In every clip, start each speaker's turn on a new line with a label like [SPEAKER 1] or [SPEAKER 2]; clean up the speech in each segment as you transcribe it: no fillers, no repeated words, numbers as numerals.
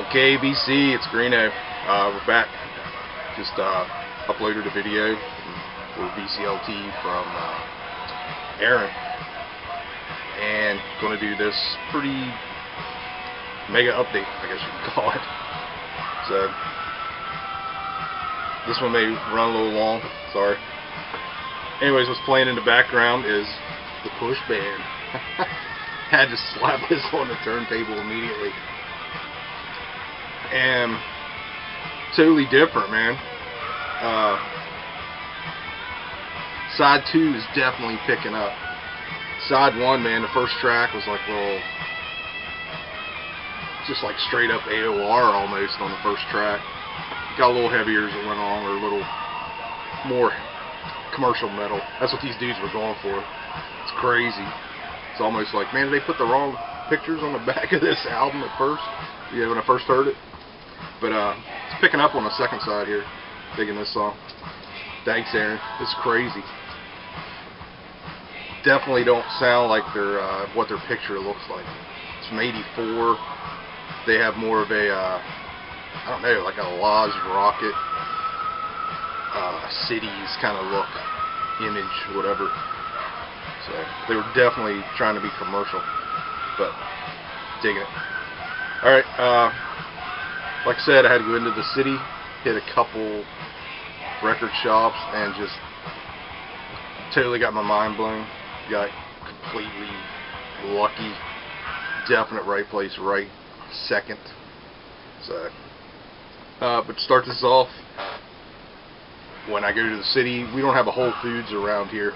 [SPEAKER 1] Okay, BC, it's Greeno. We're back. Just uploaded a video for BCLT from Aaron, and going to do this pretty mega update, I guess you could call it. So this one may run a little long. Sorry. Anyways, what's playing in the background is the push band. Had to slap this on the turntable immediately. And totally different, man. Side 2 is definitely picking up. Side 1, man, the first track was like little, just like straight up AOR almost on the first track. Got a little heavier as it went on, or a little more commercial metal. That's what these dudes were going for. It's crazy. It's almost like, man, did they put the wrong pictures on the back of this album at first? Yeah, when I first heard it. But it's picking up on the second side here. Digging this song. Thanks, Aaron. It's crazy. Definitely don't sound like they're what their picture looks like. It's from '84. They have more of a I don't know, like a Lodge Rocket cities kind of look, image, whatever. So they were definitely trying to be commercial, but digging it. All right. Like I said, I had to go into the city, hit a couple record shops, and just totally got my mind blown. Got completely lucky. Definite right place, right second. So, but to start this off, when I go to the city, we don't have a Whole Foods around here.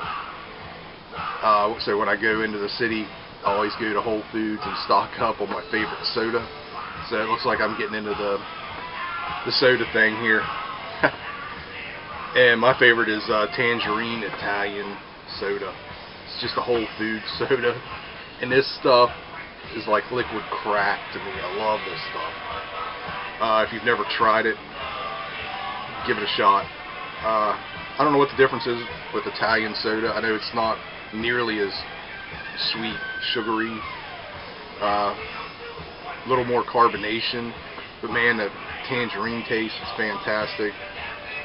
[SPEAKER 1] So when I go into the city, I always go to Whole Foods and stock up on my favorite soda. So it looks like I'm getting into the soda thing here. And my favorite is tangerine Italian soda. It's just a Whole Foods soda. And this stuff is like liquid crack to me. I love this stuff. If you've never tried it, give it a shot. I don't know what the difference is with Italian soda. I know it's not nearly as sweet, sugary. A little more carbonation, but man, the tangerine taste is fantastic.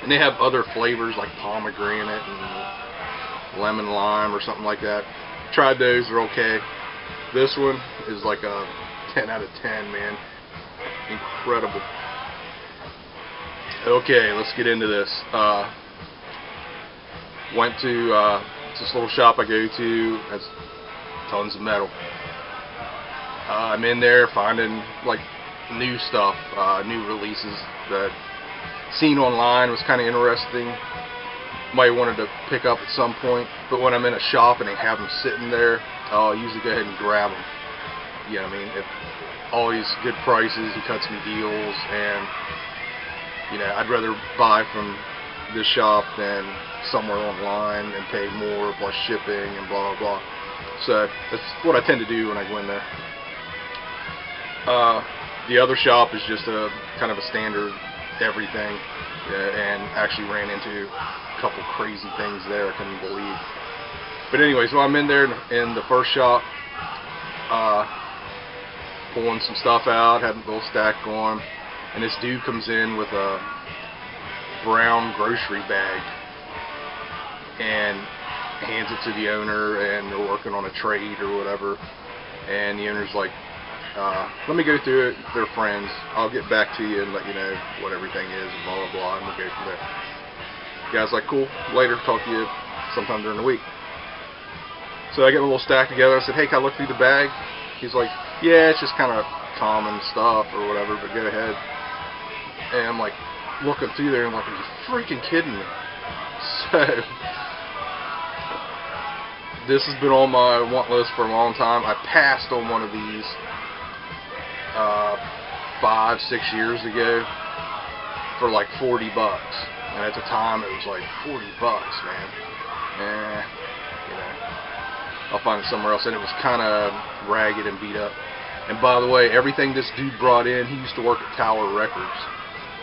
[SPEAKER 1] And they have other flavors like pomegranate and lemon lime or something like that. Tried those, they're okay. This one is like a 10 out of 10, man. Incredible. Okay, let's get into this. Went to this little shop I go to. Has tons of metal. I'm in there finding like new stuff, new releases that seen online was kind of interesting. Might wanted to pick up at some point, but when I'm in a shop and they have them sitting there, I'll usually go ahead and grab them. You know what I mean? Always good prices. He cuts me deals, and you know, I'd rather buy from this shop than somewhere online and pay more plus shipping and blah blah blah. So that's what I tend to do when I go in there. The other shop is just a kind of a standard everything, and actually ran into a couple crazy things there I couldn't believe. But anyway, so I'm in there in the first shop, pulling some stuff out, had a little stack going, and this dude comes in with a brown grocery bag and hands it to the owner, and they're working on a trade or whatever, and the owner's like, let me go through it. They're friends. I'll get back to you and let you know what everything is, and blah blah blah, and we'll go from there. The guy's like, cool, later, talk to you sometime during the week. So I get a little stack together. I said, hey, can I look through the bag? He's like, yeah, it's just kind of common stuff or whatever, but go ahead. And I'm like looking through there, and I'm like, are you freaking kidding me? So this has been on my want list for a long time. I passed on one of these 5-6 years ago for like $40, and at the time it was like $40, man. You know, I'll find it somewhere else. And it was kind of ragged and beat up. And by the way, everything this dude brought in, he used to work at Tower Records,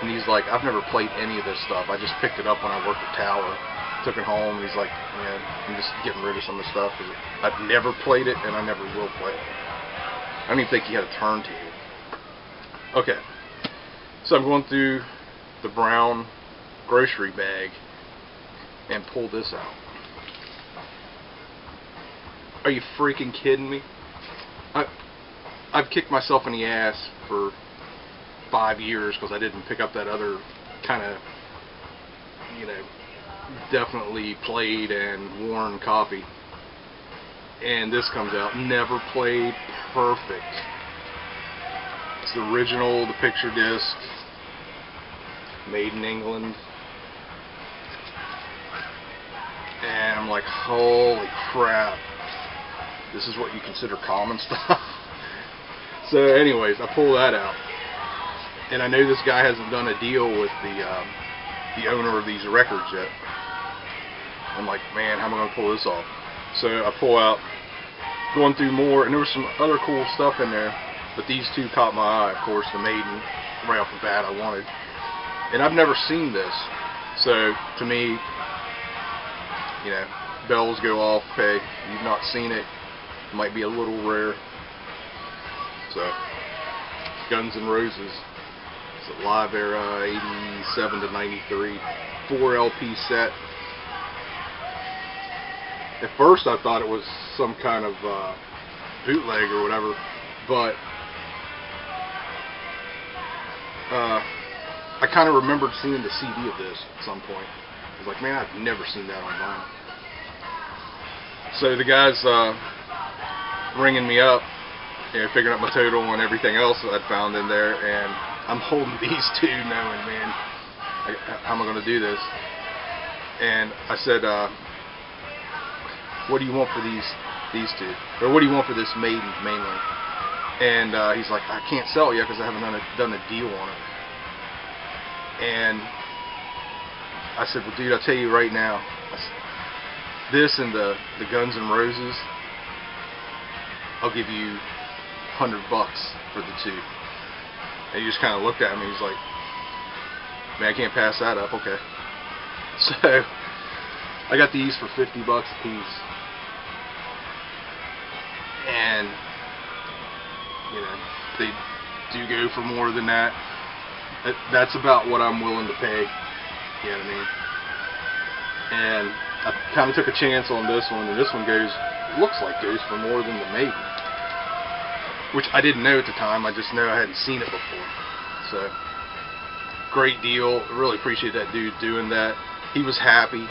[SPEAKER 1] and he's like, I've never played any of this stuff. I just picked it up when I worked at Tower. Took it home, and he's like, man, I'm just getting rid of some of the stuff because I've never played it, and I never will play it. I don't even think he had a turntable. Okay, So I'm going through the brown grocery bag and pull this out. Are you freaking kidding me? I've kicked myself in the ass for 5 years because I didn't pick up that other kind of, you know, definitely played and worn copy. And this comes out, never played, perfect. It's the original, the picture disc, made in England. And I'm like, holy crap, this is what you consider common stuff. So anyways, I pull that out, and I know this guy hasn't done a deal with the owner of these records yet. I'm like, man, how am I going to pull this off? So I pull out, going through more, and there was some other cool stuff in there, but these two caught my eye. Of course, the Maiden, right off the bat, I wanted, and I've never seen this. So to me, you know, bells go off. Hey, you've not seen it. It might be a little rare. So, Guns N' Roses. It's a live era, 87 to 93, 4 LP set. At first, I thought it was some kind of bootleg or whatever, but I kind of remembered seeing the CD of this at some point. I was like, man, I've never seen that on vinyl. So the guy's ringing me up, you know, figuring out my total and everything else that I'd found in there, and I'm holding these two knowing, man, how am I going to do this? And I said, what do you want for these two? Or what do you want for this Maiden, mainly? And he's like, I can't sell it yet because I haven't done a deal on it. And I said, well, dude, I'll tell you right now, this and the Guns N' Roses, I'll give you $100 for the two. And he just kind of looked at me. He's like, man, I can't pass that up. Okay. So I got these for $50 a piece. And, you know, they do go for more than that. That's about what I'm willing to pay. You know what I mean? And I kind of took a chance on this one, and this one looks like goes for more than the Maiden, which I didn't know at the time. I just know I hadn't seen it before. So, great deal. Really appreciate that dude doing that. He was happy.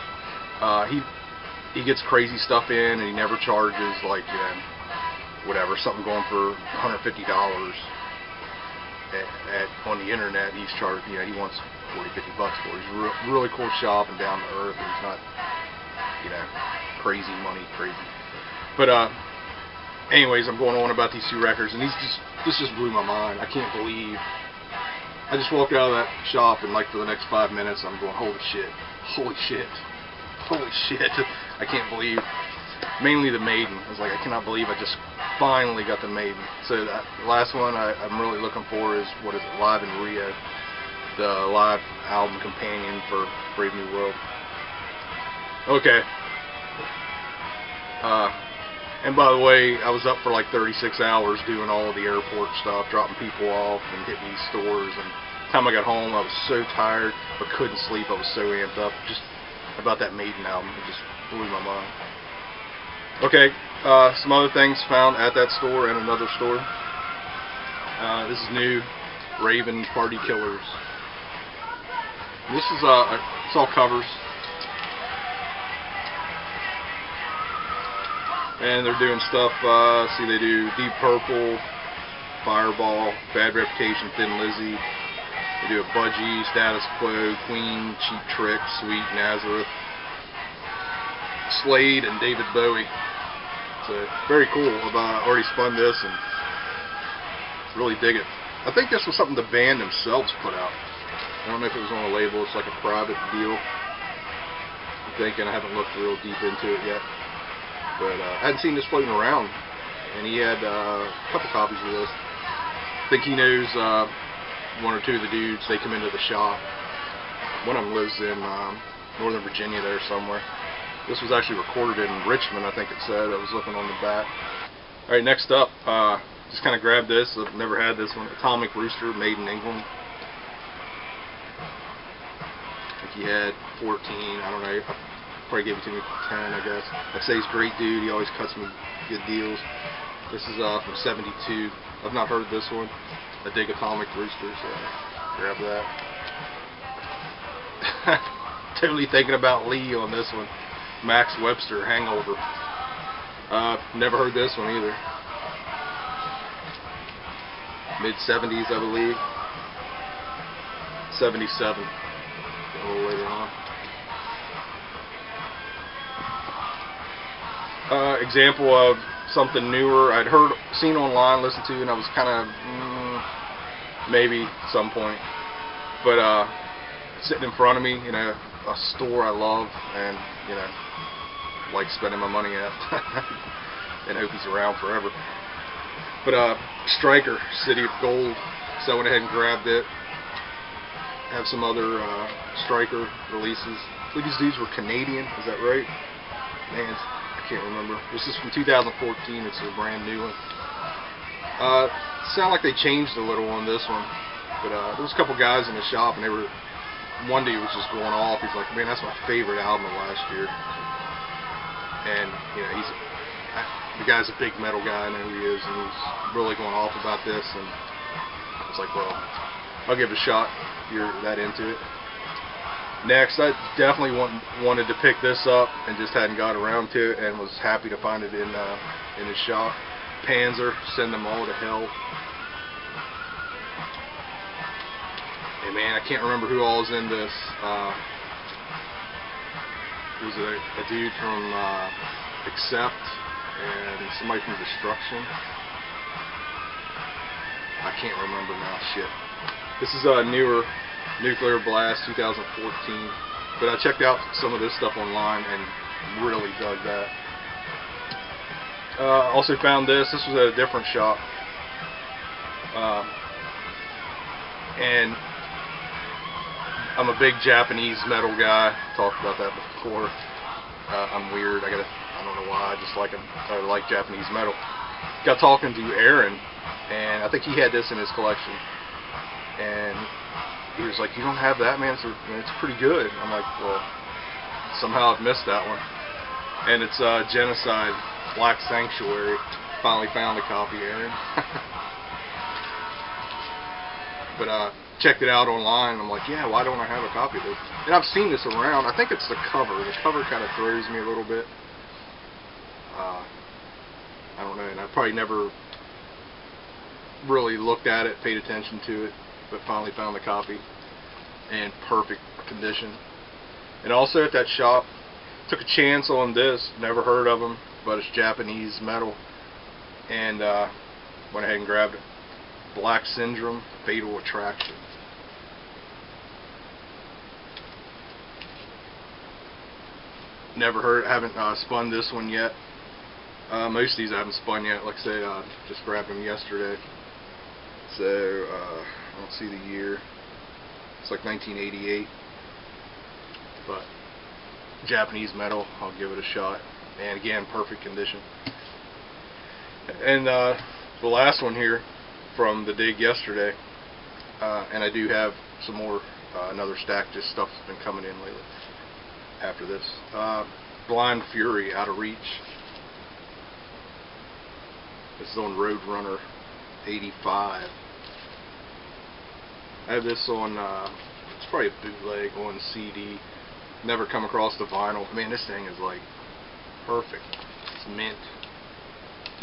[SPEAKER 1] He gets crazy stuff in, and he never charges, like, you know, whatever, something going for $150 on the internet. He's charged, you know, he wants $40-50 for it. He's really cool shop and down to earth, and he's not, you know, crazy money crazy. But anyways, I'm going on about these two records, and this just blew my mind. I can't believe I just walked out of that shop, and like for the next 5 minutes I'm going, holy shit, holy shit, holy shit. I can't believe, mainly the Maiden. I was like, I cannot believe I just finally got the Maiden. So that last one I'm really looking for is, what is it, Live in Rio, the live album companion for Brave New World. Okay. And by the way, I was up for like 36 hours doing all of the airport stuff, dropping people off and hitting these stores. And the time I got home, I was so tired, but couldn't sleep. I was so amped up just about that Maiden album. It just blew my mind. Okay, some other things found at that store and another store. This is new, Raven Party Killers. This is it's all covers. And they're doing stuff, see, they do Deep Purple, Fireball, Bad Reputation, Thin Lizzy. They do a Budgie, Status Quo, Queen, Cheap Trick, Sweet, Nazareth, Slade, and David Bowie. So, very cool. I've already spun this and really dig it. I think this was something the band themselves put out. I don't know if it was on a label. It's like a private deal. I'm thinking, I haven't looked real deep into it yet. But I hadn't seen this floating around, and he had a couple copies of this. I think he knows one or two of the dudes. They come into the shop. One of them lives in Northern Virginia there somewhere. This was actually recorded in Richmond, I think it said. I was looking on the back. Alright, next up, just kind of grabbed this. I've never had this one. Atomic Rooster, made in England. he had 14. I don't know. Probably gave it to me 10, I guess. Like I say, he's a great dude. He always cuts me good deals. This is from '72. I've not heard this one. I dig Atomic Rooster, so grab that. Totally thinking about Lee on this one. Max Webster, Hangover. Never heard this one either. Mid-70s, I believe. 77. A little later on. Example of something newer I'd seen online, listened to, and I was kind of maybe some point. But sitting in front of me, you know, a store I love and, you know, like spending my money at, and hope he's around forever. But Striker, City of Gold, so I went ahead and grabbed it. Have some other Striker releases. I believe these dudes were Canadian, is that right? Man, I can't remember. This is from 2014, it's a brand new one. Sound like they changed a little on this one, but there was a couple guys in the shop, and they were, one dude was just going off. He's like, man, that's my favorite album of last year. And, you know, the guy's a big metal guy, I know who he is, and he's really going off about this, and I was like, well, I'll give it a shot if you're that into it. Next, I definitely wanted to pick this up and just hadn't got around to it, and was happy to find it in his shop. Panzer, Send Them All to Hell. Hey man, I can't remember who all is in this. It was a dude from Accept and somebody from Destruction. I can't remember now, shit. This is a newer Nuclear Blast 2014, but I checked out some of this stuff online and really dug that. Also found this was at a different shop, and I'm a big Japanese metal guy. Talked about that before. I'm weird. I don't know why. I just like I like Japanese metal. Got talking to Aaron, and I think he had this in his collection. And he was like, "You don't have that, man? It's pretty good." I'm like, "Well, somehow I've missed that one." And it's Genocide, Black Sanctuary. Finally found a copy, Aaron. But checked it out online. I'm like, yeah, why don't I have a copy of this? And I've seen this around. I think it's the cover. The cover kind of throws me a little bit. I don't know, and I probably never really looked at it, paid attention to it, but finally found the copy in perfect condition. And also at that shop, took a chance on this. Never heard of them, but it's Japanese metal, and went ahead and grabbed it. Black Syndrome, Fatal Attraction. Never heard, haven't spun this one yet. Most of these I haven't spun yet. Like I say, just grabbed them yesterday. So, I don't see the year. It's like 1988. But, Japanese metal, I'll give it a shot. And again, perfect condition. And the last one here, from the dig yesterday, and I do have some more, another stack, just stuff that's been coming in lately after this. Blind Fury, Out of Reach. This is on Roadrunner 85. I have this on, it's probably a bootleg on CD. Never come across the vinyl. Man, this thing is like perfect. It's mint,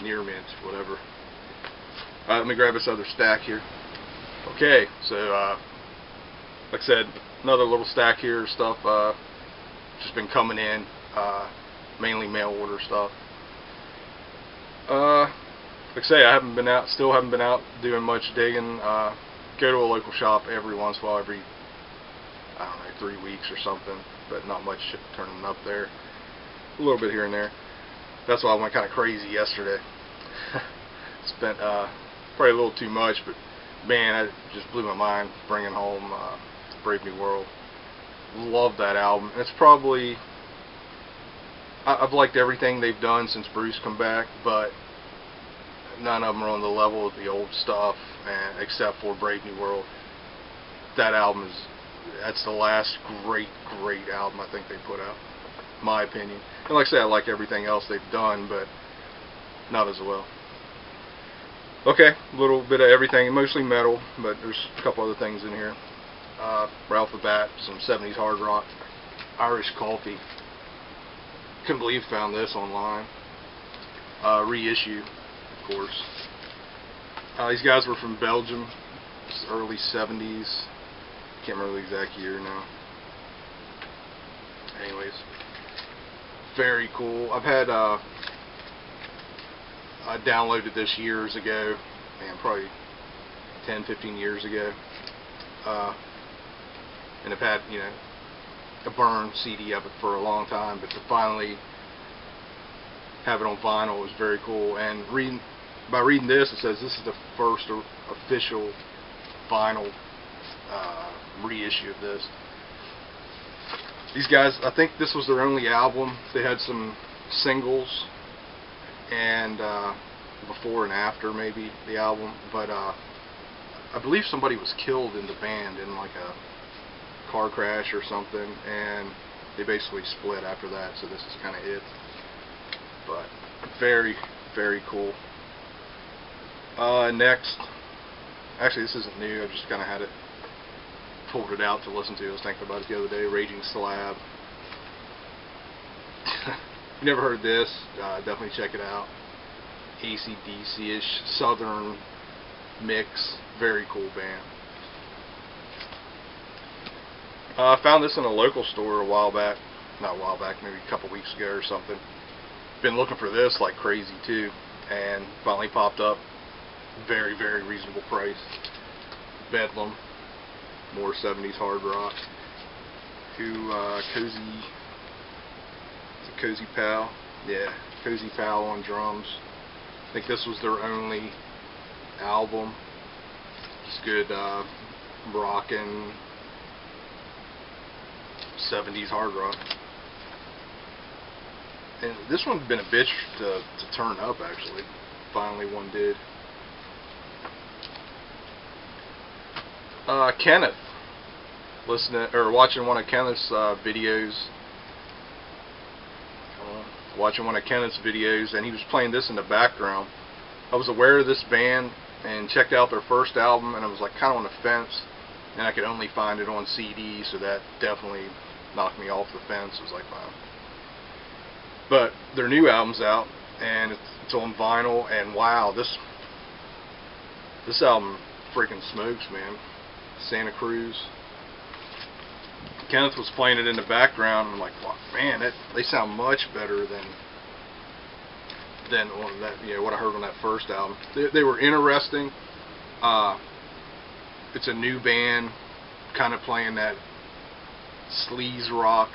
[SPEAKER 1] near mint, whatever. Let me grab this other stack here. Okay, so like I said, another little stack here of stuff just been coming in, mainly mail order stuff. Like I say, I haven't been out, still haven't been out doing much digging. Go to a local shop every once in a while, every, I don't know, 3 weeks or something, but not much shit turning up there. A little bit here and there. That's why I went kind of crazy yesterday. Spent probably a little too much, but man, it just blew my mind bringing home Brave New World. Love that album. It's probably, I've liked everything they've done since Bruce come back, but none of them are on the level of the old stuff, and except for Brave New World. That album is that's the last great album I think they put out, my opinion. And like I said, I like everything else they've done, but not as well. Okay, a little bit of everything, mostly metal, but there's a couple other things in here. Right off the bat, some 70s hard rock, Irish Coffee. Couldn't believe I found this online. Reissue, of course. These guys were from Belgium. This is early 70s. Can't remember the exact year now. Anyways, very cool. I've had I downloaded this years ago, man, probably 10, 15 years ago, and I've had, you know, a burned CD of it for a long time, but to finally have it on vinyl was very cool. And by reading this, it says this is the first official vinyl reissue of this. These guys, I think this was their only album. They had some singles and before and after maybe the album, but I believe somebody was killed in the band in like a car crash or something, and they basically split after that, so this is kind of it. But very, very cool. Next, actually this isn't new, I just kind of had it, pulled it out to listen to. I was thinking about it the other day. Raging Slab. You never heard this, definitely check it out. AC/DC-ish, southern mix, very cool band. I found this in a local store a while back, not a while back, maybe a couple weeks ago or something. Been looking for this like crazy too, and finally popped up. Very, very reasonable price. Bedlam, more 70s hard rock. Cozy Pal, yeah, Cozy Pal on drums. I think this was their only album. It's good rockin' 70s hard rock. And this one's been a bitch to turn up, actually. Finally one did. Kenneth. Watching one of Kenneth's videos. And he was playing this in the background. I was aware of this band and checked out their first album, and I was like kind of on the fence, and I could only find it on CD, so that definitely knocked me off the fence. I was like, wow. But their new album's out, and it's on vinyl, and wow, this album freaking smokes, man. Santa Cruz. Kenneth was playing it in the background, and I'm like, wow, man, they sound much better than on that, you know, what I heard on that first album. They were interesting. It's a new band, kind of playing that sleaze rock,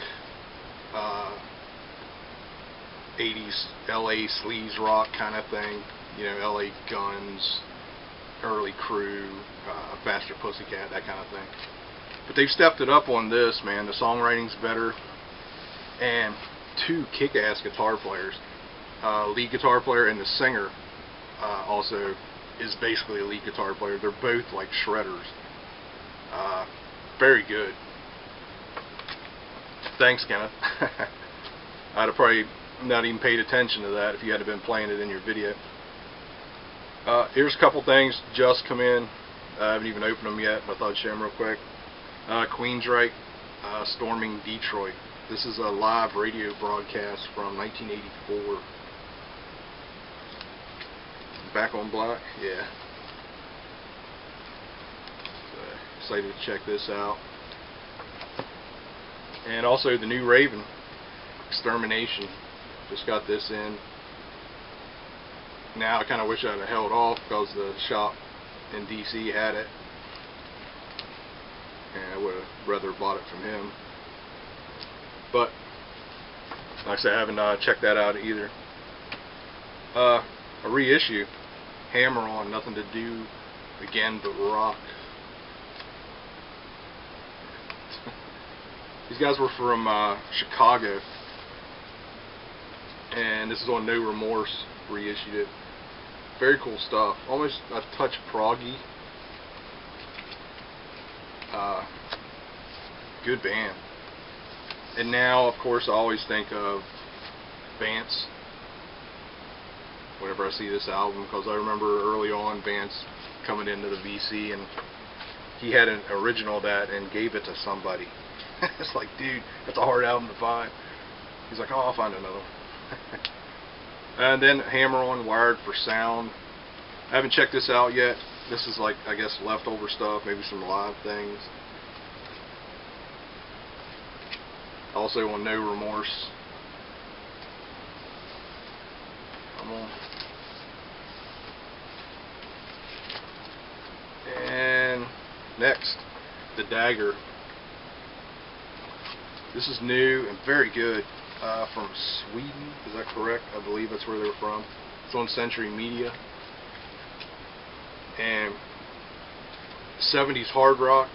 [SPEAKER 1] 80s LA sleaze rock kind of thing. You know, LA Guns, Early Crew, Faster Pussycat, that kind of thing. But they've stepped it up on this, man. The songwriting's better, and two kick-ass guitar players. Lead guitar player and the singer also is basically a lead guitar player. They're both like shredders. Very good. Thanks, Kenneth. I'd have probably not even paid attention to that if you hadn't been playing it in your video. Here's a couple things just come in. I haven't even opened them yet, but I thought I'd show them real quick. Queensryche, Storming Detroit. This is a live radio broadcast from 1984. Back on Black, yeah. So, excited to check this out. And also the new Raven, Extermination. Just got this in. Now I kind of wish I'd have held off because the shop in DC had it, and I would have rather bought it from him. But like I said, I haven't checked that out either. A reissue, Hammer On, Nothing to Do Again But Rock. These guys were from Chicago, and this is on No Remorse, reissued it. Very cool stuff. Almost a touch proggy. good band. And now, of course, I always think of Vance whenever I see this album, because I remember early on Vance coming into the VC and he had an original of that and gave it to somebody. It's like, dude, that's a hard album to find. He's like, oh, I'll find another one. And then Hammer On Wired for Sound. I haven't checked this out yet. This is like, I guess, leftover stuff, maybe some live things. Also on No Remorse. Come on. And next, The Dagger. This is new and very good. From Sweden, is that correct? I believe that's where they're from. It's on Century Media. And 70s hard rock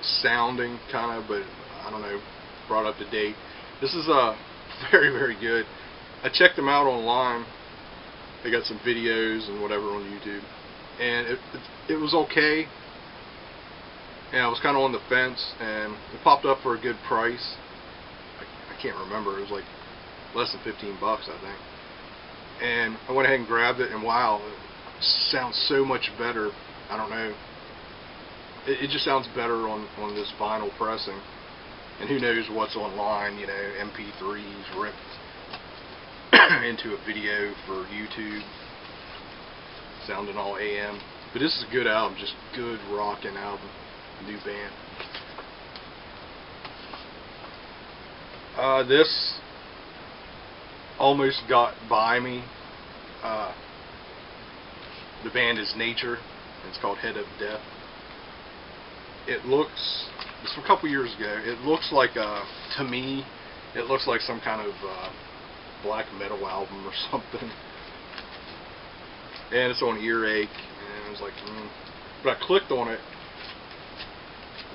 [SPEAKER 1] sounding kind of, but I don't know, brought up to date. This is very, very good. I checked them out online. They got some videos and whatever on YouTube, and it was okay. And I was kind of on the fence, and it popped up for a good price. I can't remember. It was like less than $15, I think. And I went ahead and grabbed it, and wow, it sounds so much better. I don't know. It just sounds better on this vinyl pressing. And who knows what's online, you know, MP3s ripped into a video for YouTube, sounding all AM. But this is a good album, just good rockin' album, new band. This almost got by me. The band is Nature. It's called Head of Death. It looks, it's from a couple years ago. It looks like, to me, it looks like some kind of black metal album or something. And it's on Earache, and I was like, But I clicked on it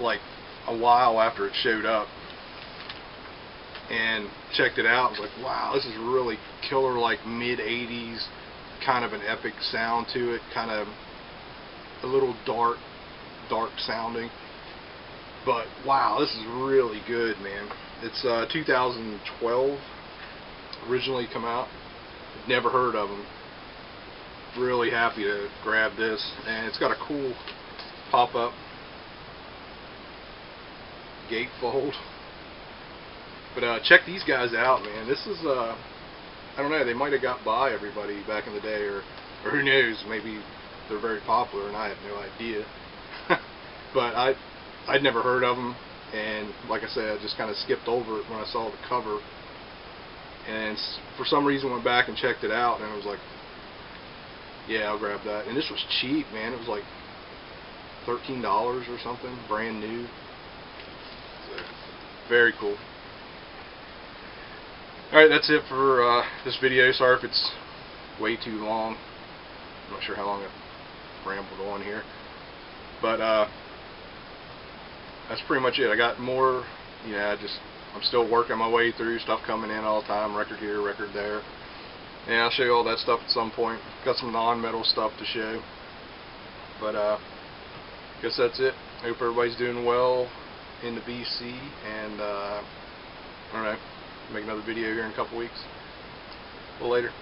[SPEAKER 1] like a while after it showed up and checked it out. I was like, wow, this is really killer, like mid-80s, kind of an epic sound to it, kind of a little dark sounding. But wow, this is really good, man. It's 2012 originally come out. Never heard of them. Really happy to grab this, and it's got a cool pop-up gatefold. But check these guys out, man. This is I don't know, they might have got by everybody back in the day, or who knows, maybe they're very popular and I have no idea. But I'd never heard of them, and like I said, I just kind of skipped over it when I saw the cover, and for some reason went back and checked it out, and I was like, yeah, I'll grab that. And this was cheap, man. It was like $13 or something, brand new. So, very cool. Alright, that's it for this video. Sorry if it's way too long. I'm not sure how long I've rambled on here. But that's pretty much it. I got more, I'm still working my way through stuff coming in all the time, record here, record there. And I'll show you all that stuff at some point. Got some non-metal stuff to show. But guess that's it. Hope everybody's doing well in the BC, and I don't know, make another video here in a couple weeks. Well, later.